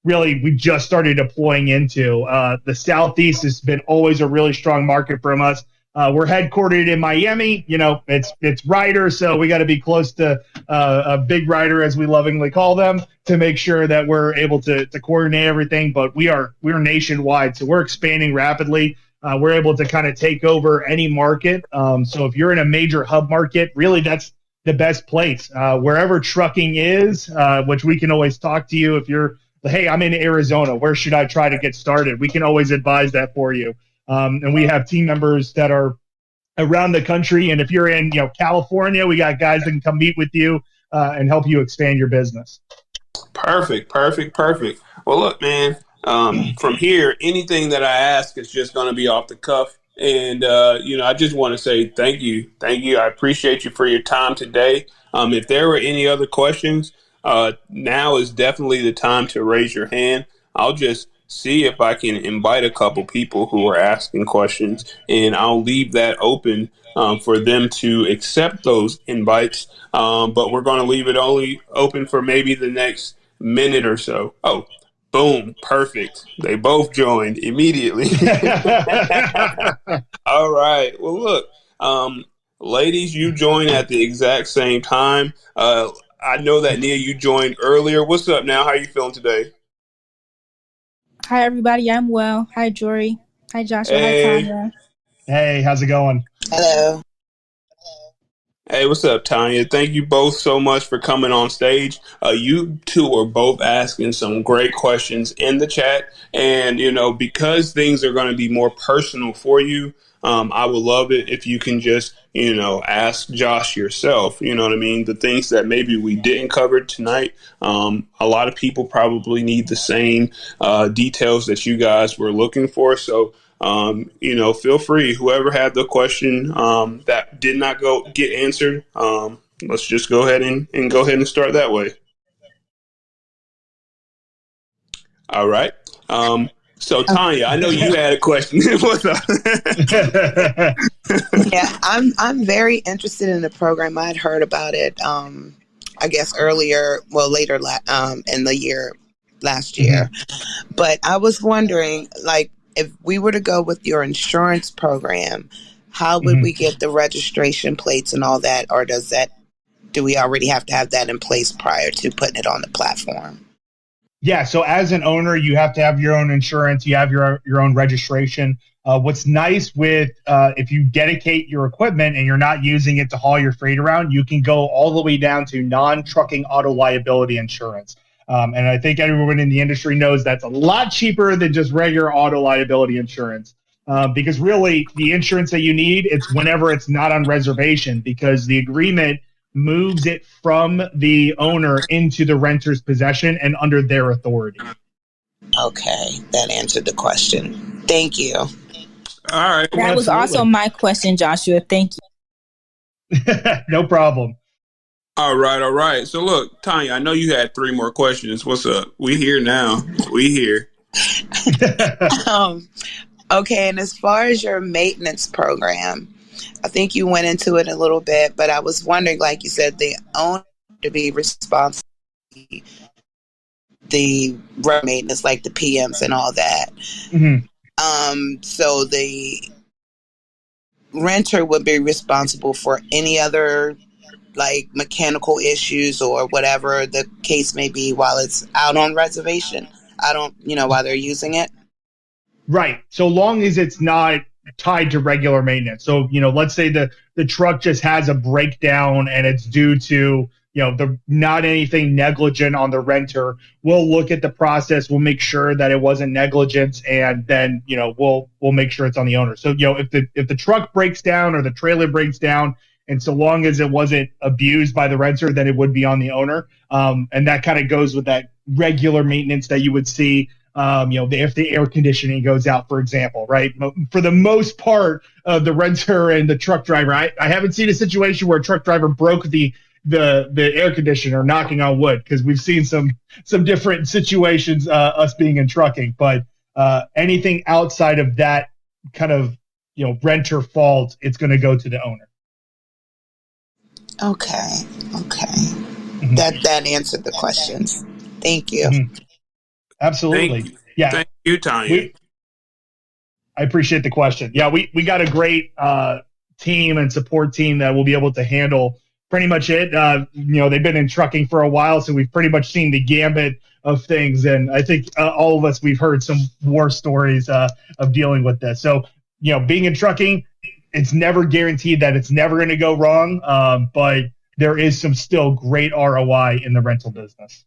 really we just started deploying into. The Southeast has been always a really strong market from us. We're headquartered in Miami. It's Ryder, so we got to be close to a big Ryder, as we lovingly call them, to make sure that we're able to coordinate everything. But we're nationwide, so we're expanding rapidly. We're able to kind of take over any market. So if you're in a major hub market, really that's the best place. Wherever trucking is, which we can always talk to you if you're, hey, I'm in Arizona, where should I try to get started? We can always advise that for you. And we have team members that are around the country. And if you're in, California, we got guys that can come meet with you and help you expand your business.
Perfect. Well, look, man, from here, anything that I ask is just going to be off the cuff. And, I just want to say thank you. I appreciate you for your time today. If there were any other questions, now is definitely the time to raise your hand. I'll just see if I can invite a couple people who are asking questions, and I'll leave that open for them to accept those invites. But we're going to leave it only open for maybe the next minute or so. Oh, boom, perfect. They both joined immediately. All right. Well, look, ladies, you joined at the exact same time. I know that Nia, you joined earlier. What's up now? How are you feeling today?
Hi, everybody. I'm well. Hi, Jory. Hi, Joshua. Hi,
Hey.
Tanya.
Hey, how's it going?
Hello.
Hey, what's up, Tanya? Thank you both so much for coming on stage. You two are both asking some great questions in the chat. And, because things are going to be more personal for you, I would love it if you can just, ask Josh yourself, you know what I mean? The things that maybe we didn't cover tonight. A lot of people probably need the same details that you guys were looking for. So, feel free. Whoever had the question that did not get answered, let's just go ahead and go ahead and start that way. All right. So Tanya, I know you had a question. What's up?
Yeah, I'm very interested in the program. I had heard about it. I guess later in the year last year. Mm-hmm. But I was wondering, like, if we were to go with your insurance program, how would we get the registration plates and all that, or do we already have to have that in place prior to putting it on the platform?
Yeah, so as an owner, you have to have your own insurance, you have your own registration. What's nice with if you dedicate your equipment and you're not using it to haul your freight around, you can go all the way down to non-trucking auto liability insurance. And I think everyone in the industry knows that's a lot cheaper than just regular auto liability insurance. Because really, the insurance that you need, it's whenever it's not on reservation, because the agreement moves it from the owner into the renter's possession and under their authority.
Okay, that answered the question. Thank you.
All right.
That was also my question, Joshua. Thank
you. No problem.
All right. So look, Tanya, I know you had 3 more questions. What's up? We here now. We here.
Okay, and as far as your maintenance program, I think you went into it a little bit, but I was wondering, like you said, the owner to be responsible for the road maintenance, like the PMs and all that. Mm-hmm. So the renter would be responsible for any other, like, mechanical issues or whatever the case may be while it's out on reservation. While they're using it.
Right. So long as it's not tied to regular maintenance. So, let's say the truck just has a breakdown and it's due to, not anything negligent on the renter. We'll look at the process. We'll make sure that it wasn't negligence, and then, we'll make sure it's on the owner. So, if the truck breaks down or the trailer breaks down, and so long as it wasn't abused by the renter, then it would be on the owner. And that kind of goes with that regular maintenance that you would see. If the air conditioning goes out, for example, right? For the most part, the renter and the truck driver, I haven't seen a situation where a truck driver broke the air conditioner, knocking on wood, because we've seen some different situations, us being in trucking. But anything outside of that kind of renter fault, it's going to go to the owner.
Okay. Mm-hmm. That answered the questions. Thank you.
Mm-hmm. Absolutely.
Thank you, Tanya.
I appreciate the question. Yeah, we got a great team and support team that will be able to handle pretty much it. They've been in trucking for a while, so we've pretty much seen the gambit of things. And I think all of us, we've heard some war stories of dealing with this. So, being in trucking, it's never guaranteed that it's never going to go wrong. But there is some still great ROI in the rental business.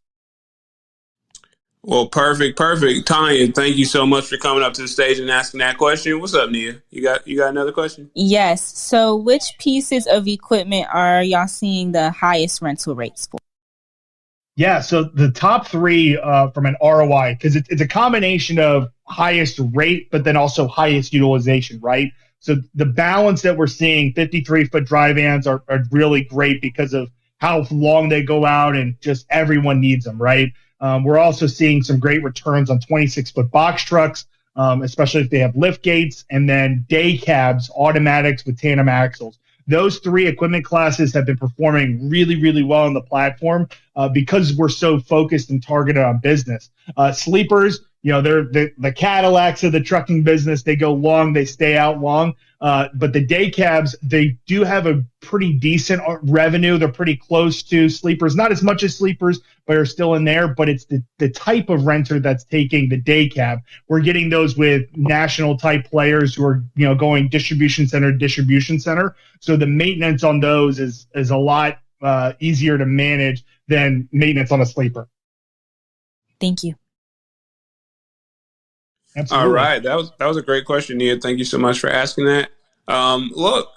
Well, perfect. Tanya, thank you so much for coming up to the stage and asking that question. What's up, Nia? You got another question?
Yes. So which pieces of equipment are y'all seeing the highest rental rates for?
Yeah, so the top 3 from an ROI, because it's a combination of highest rate, but then also highest utilization, right? So the balance that we're seeing, 53-foot dry vans are really great because of how long they go out and just everyone needs them, right? We're also seeing some great returns on 26-foot box trucks, especially if they have lift gates, and then day cabs, automatics with tandem axles. Those three equipment classes have been performing really, really well on the platform because we're so focused and targeted on business. Sleepers, they're the Cadillacs of the trucking business. They go long, they stay out long. But the day cabs, they do have a pretty decent revenue. They're pretty close to sleepers, not as much as sleepers, but are still in there. But it's the type of renter that's taking the day cab. We're getting those with national type players who are, going distribution center to distribution center. So the maintenance on those is a lot easier to manage than maintenance on a sleeper.
Thank you.
Absolutely. All right. That was a great question, Nia. Thank you so much for asking that. Look,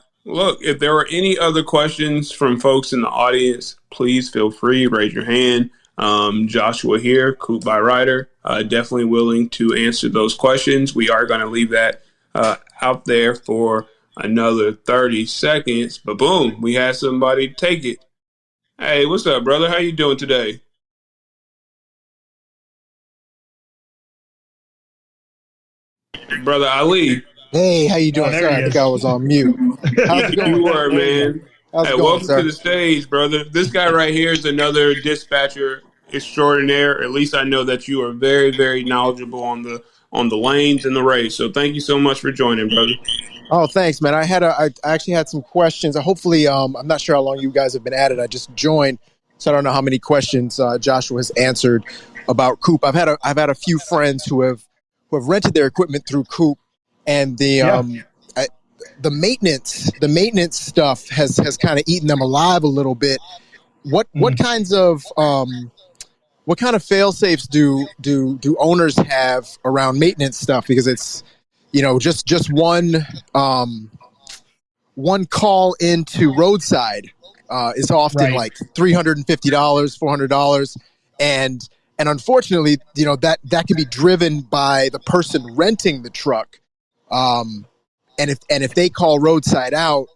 if there are any other questions from folks in the audience, please feel free, raise your hand. Joshua here, Coop By Ryder, definitely willing to answer those questions. We are going to leave that out there for another 30 seconds, but boom, we had somebody take it. Hey, what's up, brother? How you doing today? Brother Ali.
Hey, how you doing? Sorry, I think I was on mute. How's it going?
You were, man. Hey, welcome to the stage, brother. This guy right here is another dispatcher extraordinaire. At least I know that you are very, very knowledgeable on the lanes and the race. So thank you so much for joining, brother.
Oh, thanks, man. I actually had some questions. Hopefully, I'm not sure how long you guys have been at it. I just joined, so I don't know how many questions Joshua has answered about Coop. I've had a few friends who have rented their equipment through Coop, and the maintenance stuff has kind of eaten them alive a little bit. What kind of fail safes do owners have around maintenance stuff? Because it's just one call into roadside is often like $350, $400, and unfortunately, that can be driven by the person renting the truck. And if they call roadside out,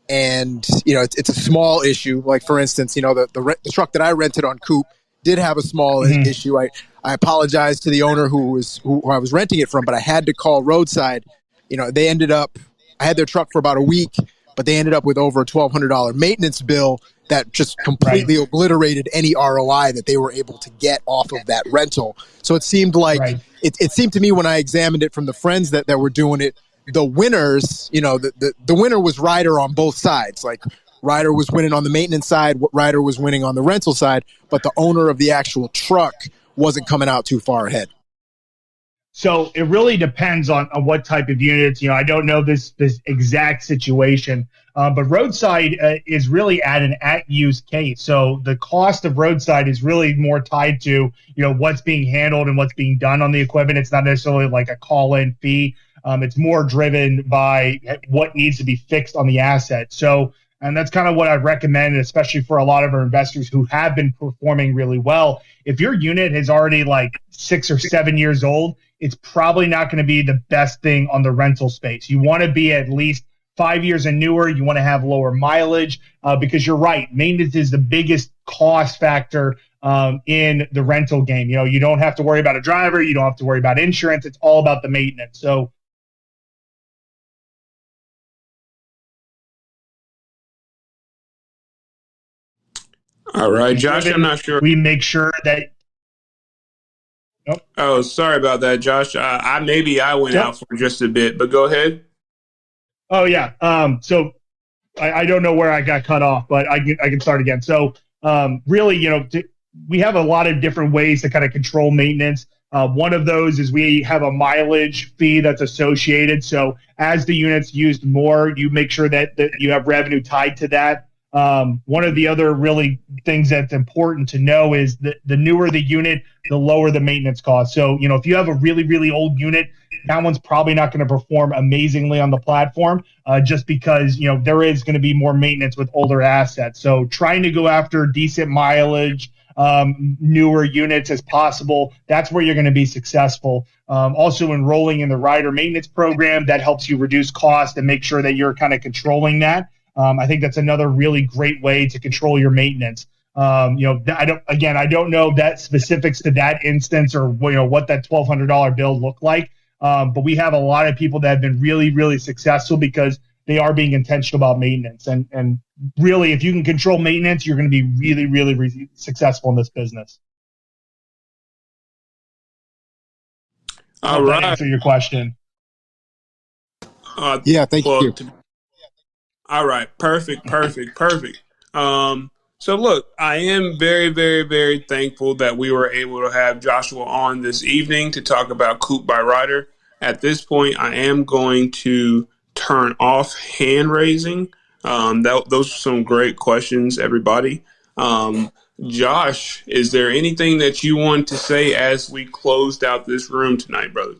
and it's a small issue, like for instance, the truck that I rented on Coop did have a small issue. I apologize to the owner who I was renting it from, but I had to call roadside. They ended up, I had their truck for about a week, but they ended up with over a $1,200 maintenance bill that just completely obliterated any ROI that they were able to get off of that rental. So it seemed like it seemed to me when I examined it from the friends that were doing it, the winners, the winner was Ryder on both sides. Like Ryder was winning on the maintenance side, Ryder was winning on the rental side, but the owner of the actual truck wasn't coming out too far ahead.
So it really depends on what type of units. I don't know this exact situation, but roadside is really at an at-use case. So the cost of roadside is really more tied to, what's being handled and what's being done on the equipment. It's not necessarily like a call-in fee. It's more driven by what needs to be fixed on the asset. So, and that's kind of what I recommend, especially for a lot of our investors who have been performing really well. If your unit is already like 6 or 7 years old, it's probably not going to be the best thing on the rental space. You want to be at least 5 years and newer. You want to have lower mileage because you're right. Maintenance is the biggest cost factor in the rental game. You don't have to worry about a driver. You don't have to worry about insurance. It's all about the maintenance. So,
all right, Josh, I'm not sure.
We make sure that.
Oh, sorry about that, Josh. I went out for just a bit, but go ahead.
Oh, yeah. So I don't know where I got cut off, but I can start again. So really, we have a lot of different ways to kind of control maintenance. One of those is we have a mileage fee that's associated. So as the unit's used more, you make sure that you have revenue tied to that. One of the other really things that's important to know is that the newer the unit, the lower the maintenance cost. So, if you have a really, really old unit, that one's probably not going to perform amazingly on the platform just because, there is going to be more maintenance with older assets. So trying to go after decent mileage, newer units as possible, that's where you're going to be successful. Also enrolling in the Ryder maintenance program, that helps you reduce cost and make sure that you're kind of controlling that. I think that's another really great way to control your maintenance. I don't know that specifics to that instance or what that $1,200 bill looked like. But we have a lot of people that have been really, really successful because they are being intentional about maintenance. And really, if you can control maintenance, you're going to be really, really, really successful in this business.
All right.
That answer your question.
Yeah, thank you.
All right. Perfect. So look, I am very, very, very thankful that we were able to have Joshua on this evening to talk about Coop by Ryder. At this point, I am going to turn off hand raising. Those are some great questions, everybody. Josh, is there anything that you want to say as we closed out this room tonight, brother?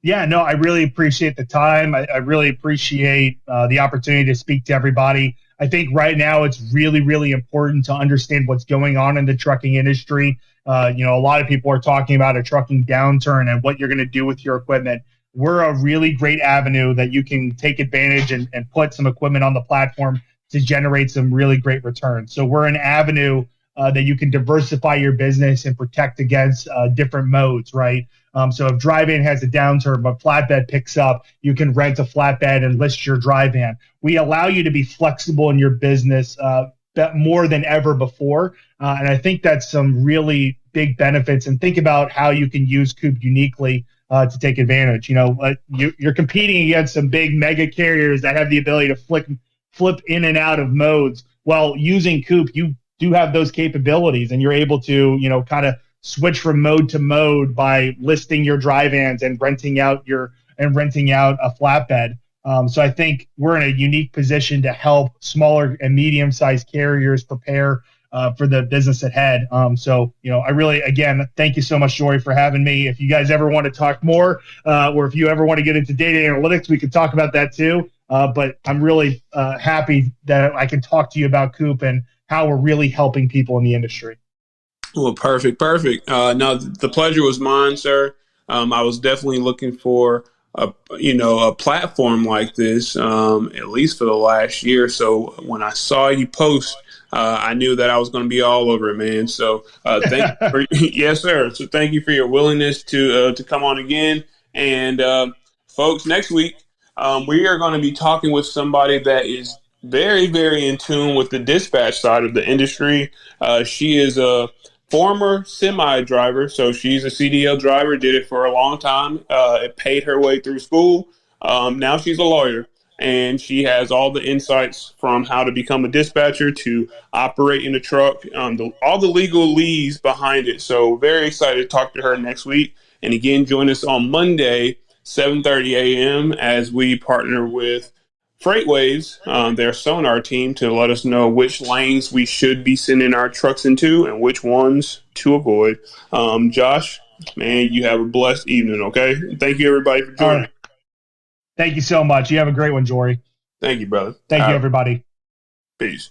Yeah, no, I really appreciate the time. I really appreciate the opportunity to speak to everybody. I think right now it's really, really important to understand what's going on in the trucking industry. A lot of people are talking about a trucking downturn and what you're going to do with your equipment. We're a really great avenue that you can take advantage and put some equipment on the platform to generate some really great returns. So we're an avenue that you can diversify your business and protect against different modes, right? So if dry van has a downturn, but flatbed picks up, you can rent a flatbed and list your dry van. We allow you to be flexible in your business more than ever before. And I think that's some really big benefits. And think about how you can use Coop uniquely to take advantage. You're competing against some big mega carriers that have the ability to flip in and out of modes. Well, using Coop, you do have those capabilities, and you're able to, kind of switch from mode to mode by listing your dry vans and renting out a flatbed. So I think we're in a unique position to help smaller and medium-sized carriers prepare for the business ahead. I really, again, thank you so much, Jory, for having me. If you guys ever want to talk more, or if you ever want to get into data analytics, we could talk about that too. But I'm really happy that I can talk to you about Coop and how we're really helping people in the industry.
Well, perfect. No, the pleasure was mine, sir. I was definitely looking for a platform like this, at least for the last year. So when I saw you post, I knew that I was going to be all over it, man. So thank you for, yes, sir. So thank you for your willingness to come on again. And folks, next week we are going to be talking with somebody that is very, very in tune with the dispatch side of the industry. She is a former semi driver, so she's a CDL driver, did it for a long time. It paid her way through school. Now she's a lawyer, and she has all the insights from how to become a dispatcher to operate in a truck, all the legal leads behind it. So very excited to talk to her next week. And again, join us on Monday, 7:30 a.m. as we partner with FreightWaves, their sonar team, to let us know which lanes we should be sending our trucks into and which ones to avoid. Josh, man, you have a blessed evening, okay? Thank you, everybody, for joining.
Thank you so much. You have a great one, Jory.
Thank you, brother.
Thank you, everybody.
Peace.